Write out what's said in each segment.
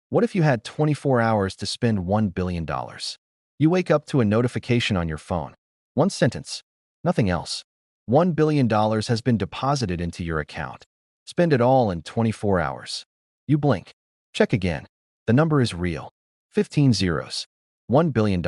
What if you had 24 hours to spend $1 billion? You wake up to a notification on your phone. One sentence. Nothing else. $1 billion has been deposited into your account. Spend it all in 24 hours. You blink. Check again. The number is real. 15 zeros. $1 billion.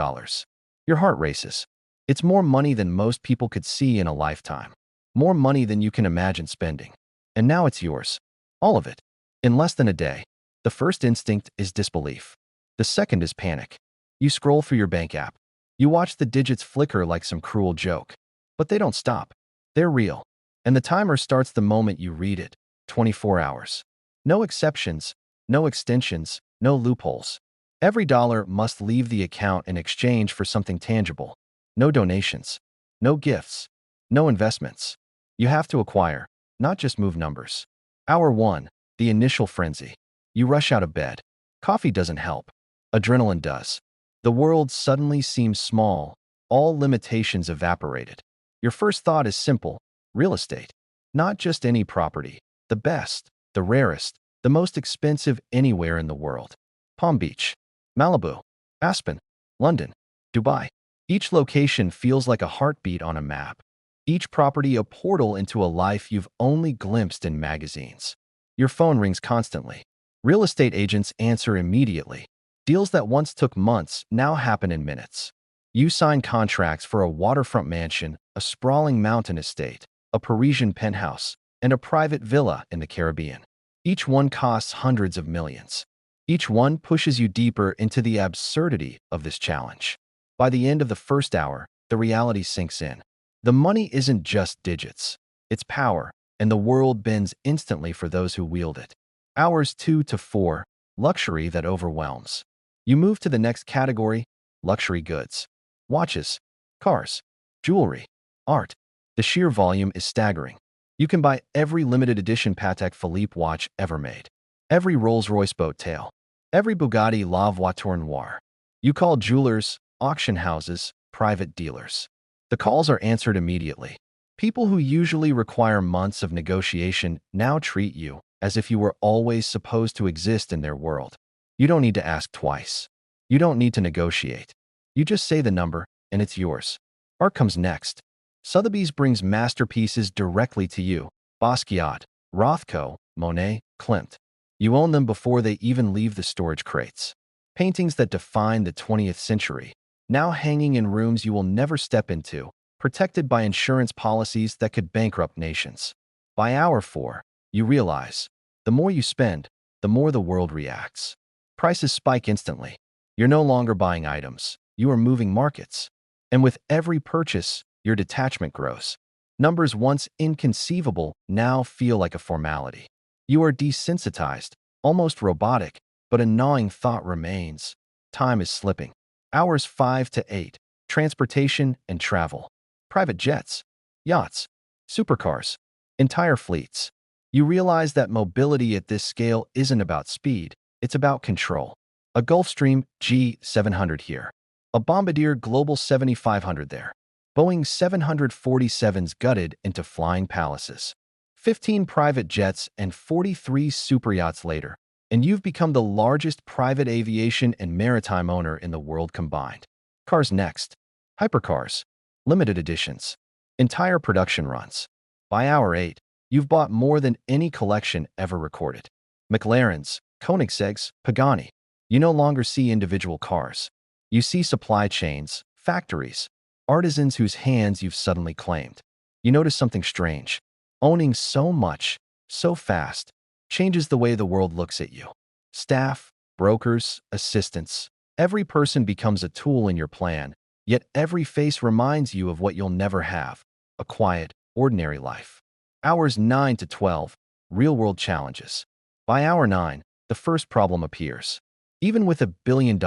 Your heart races. It's more money than most people could see in a lifetime. More money than you can imagine spending. And now it's yours. All of it. In less than a day. The first instinct is disbelief. The second is panic. You scroll through your bank app. You watch the digits flicker like some cruel joke. But they don't stop. They're real. And the timer starts the moment you read it. 24 hours. No exceptions, no extensions, no loopholes. Every dollar must leave the account in exchange for something tangible. No donations. No gifts. No investments. You have to acquire, not just move numbers. Hour 1. The initial frenzy. You rush out of bed. Coffee doesn't help. Adrenaline does. The world suddenly seems small. All limitations evaporated. Your first thought is simple. Real estate. Not just any property. The best, the rarest, the most expensive anywhere in the world. Palm Beach, Malibu, Aspen, London, Dubai. Each location feels like a heartbeat on a map. Each property a portal into a life you've only glimpsed in magazines. Your phone rings constantly. Real estate agents answer immediately. Deals that once took months now happen in minutes. You sign contracts for a waterfront mansion, a sprawling mountain estate, a Parisian penthouse, and a private villa in the Caribbean. Each one costs hundreds of millions. Each one pushes you deeper into the absurdity of this challenge. By the end of the first hour, the reality sinks in. The money isn't just digits. It's power, and the world bends instantly for those who wield it. Hours 2 to 4, luxury that overwhelms. You move to the next category, luxury goods. Watches, cars, jewelry, art. The sheer volume is staggering. You can buy every limited edition Patek Philippe watch ever made, every Rolls-Royce boat tail, every Bugatti La Voiture Noire. You call jewelers, auction houses, private dealers. The calls are answered immediately. People who usually require months of negotiation now treat you as if you were always supposed to exist in their world. You don't need to ask twice. You don't need to negotiate. You just say the number, and it's yours. Art comes next. Sotheby's brings masterpieces directly to you. Basquiat, Rothko, Monet, Klimt. You own them before they even leave the storage crates. Paintings that define the 20th century, now hanging in rooms you will never step into, protected by insurance policies that could bankrupt nations. By hour 4, you realize, the more you spend, the more the world reacts. Prices spike instantly. You're no longer buying items. You are moving markets. And with every purchase, your detachment grows. Numbers once inconceivable now feel like a formality. You are desensitized, almost robotic, but a gnawing thought remains. Time is slipping. Hours 5 to 8. Transportation and travel. Private jets, yachts, supercars, entire fleets. You realize that mobility at this scale isn't about speed, it's about control. A Gulfstream G700 here. A Bombardier Global 7500 there. Boeing 747s gutted into flying palaces. 15 private jets and 43 superyachts later, and you've become the largest private aviation and maritime owner in the world combined. Cars next. Hypercars. Limited editions. Entire production runs. By hour 8, you've bought more than any collection ever recorded. McLarens, Koenigsegg's, Pagani. You no longer see individual cars. You see supply chains, factories, artisans whose hands you've suddenly claimed. You notice something strange. Owning so much, so fast, changes the way the world looks at you. Staff, brokers, assistants, every person becomes a tool in your plan, yet every face reminds you of what you'll never have, a quiet, ordinary life. Hours 9 to 12, real-world challenges. By hour 9, the first problem appears. Even with $1 billion,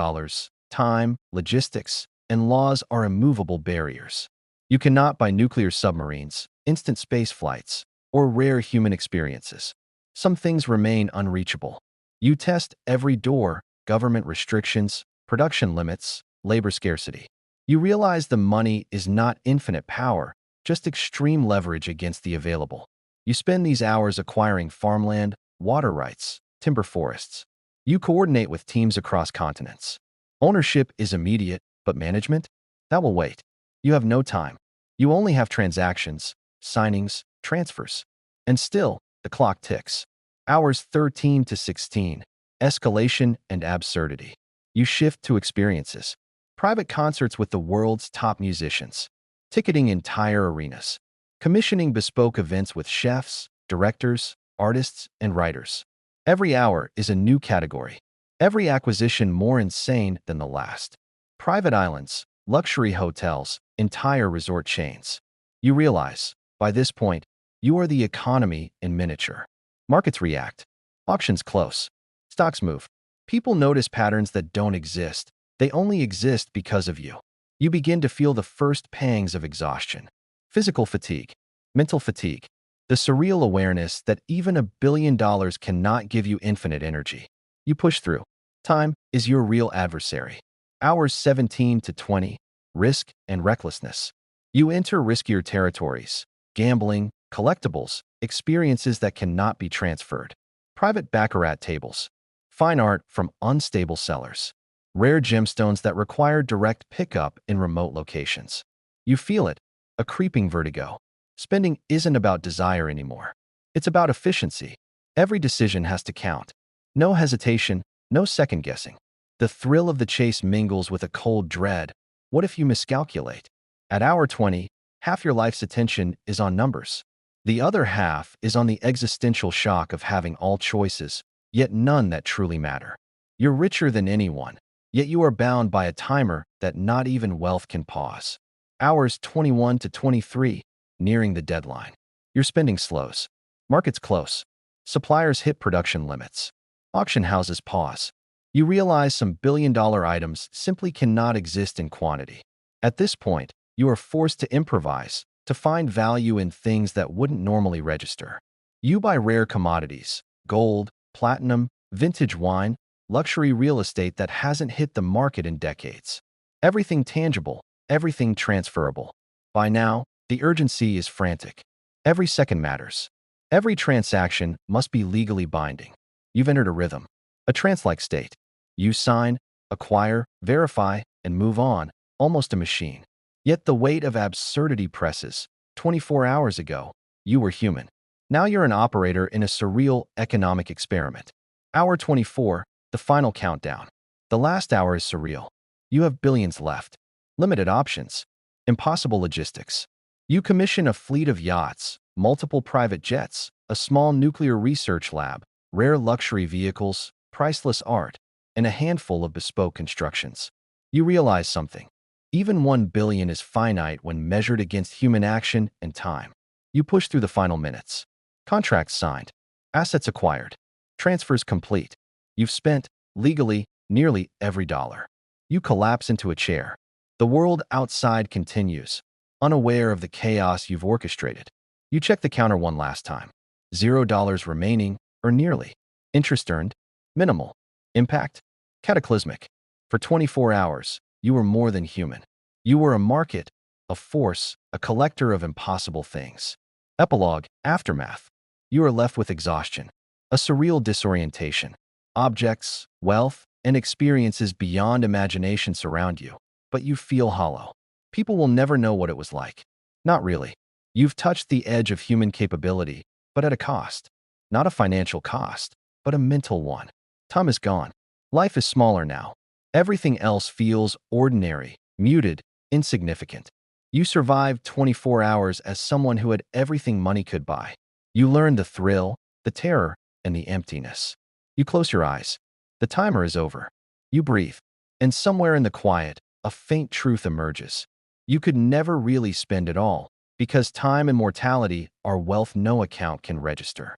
time, logistics, and laws are immovable barriers. You cannot buy nuclear submarines, instant space flights, or rare human experiences. Some things remain unreachable. You test every door, government restrictions, production limits, labor scarcity. You realize the money is not infinite power, just extreme leverage against the available. You spend these hours acquiring farmland, water rights, timber forests. You coordinate with teams across continents. Ownership is immediate, but management? That will wait. You have no time. You only have transactions, signings, transfers. And still, the clock ticks. Hours 13 to 16. Escalation and absurdity. You shift to experiences. Private concerts with the world's top musicians. Ticketing entire arenas. Commissioning bespoke events with chefs, directors, artists, and writers. Every hour is a new category. Every acquisition more insane than the last. Private islands, luxury hotels, entire resort chains. You realize, by this point, you are the economy in miniature. Markets react. Auctions close. Stocks move. People notice patterns that don't exist. They only exist because of you. You begin to feel the first pangs of exhaustion. Physical fatigue. Mental fatigue. The surreal awareness that even $1 billion cannot give you infinite energy. You push through. Time is your real adversary. Hours 17 to 20. Risk and recklessness. You enter riskier territories. Gambling, collectibles, experiences that cannot be transferred. Private baccarat tables. Fine art from unstable sellers. Rare gemstones that require direct pickup in remote locations. You feel it, a creeping vertigo. Spending isn't about desire anymore. It's about efficiency. Every decision has to count. No hesitation, no second guessing. The thrill of the chase mingles with a cold dread. What if you miscalculate? At hour 20, half your life's attention is on numbers. The other half is on the existential shock of having all choices, yet none that truly matter. You're richer than anyone, yet you are bound by a timer that not even wealth can pause. Hours 21 to 23, nearing the deadline. Your spending slows. Markets close. Suppliers hit production limits. Auction houses pause. You realize some billion-dollar items simply cannot exist in quantity. At this point, you are forced to improvise, to find value in things that wouldn't normally register. You buy rare commodities, gold, platinum, vintage wine, luxury real estate that hasn't hit the market in decades. Everything tangible, everything transferable. By now, the urgency is frantic. Every second matters. Every transaction must be legally binding. You've entered a rhythm, a trance-like state. You sign, acquire, verify, and move on, almost a machine. Yet the weight of absurdity presses. 24 hours ago, you were human. Now you're an operator in a surreal economic experiment. Hour 24, the final countdown. The last hour is surreal. You have billions left. Limited options. Impossible logistics. You commission a fleet of yachts, multiple private jets, a small nuclear research lab, rare luxury vehicles, priceless art, and a handful of bespoke constructions. You realize something. Even 1 billion is finite when measured against human action and time. You push through the final minutes. Contracts signed. Assets acquired. Transfers complete. You've spent, legally, nearly every dollar. You collapse into a chair. The world outside continues, unaware of the chaos you've orchestrated. You check the counter one last time. $0 remaining, or nearly. Interest earned? Minimal. Impact? Cataclysmic. For 24 hours, you were more than human. You were a market, a force, a collector of impossible things. Epilogue, aftermath. You are left with exhaustion, a surreal disorientation. Objects, wealth, and experiences beyond imagination surround you, but you feel hollow. People will never know what it was like. Not really. You've touched the edge of human capability, but at a cost. Not a financial cost, but a mental one. Time is gone. Life is smaller now. Everything else feels ordinary, muted, insignificant. You survived 24 hours as someone who had everything money could buy. You learned the thrill, the terror, and the emptiness. You close your eyes. The timer is over. You breathe. And somewhere in the quiet, a faint truth emerges. You could never really spend it all, because time and mortality are wealth no account can register.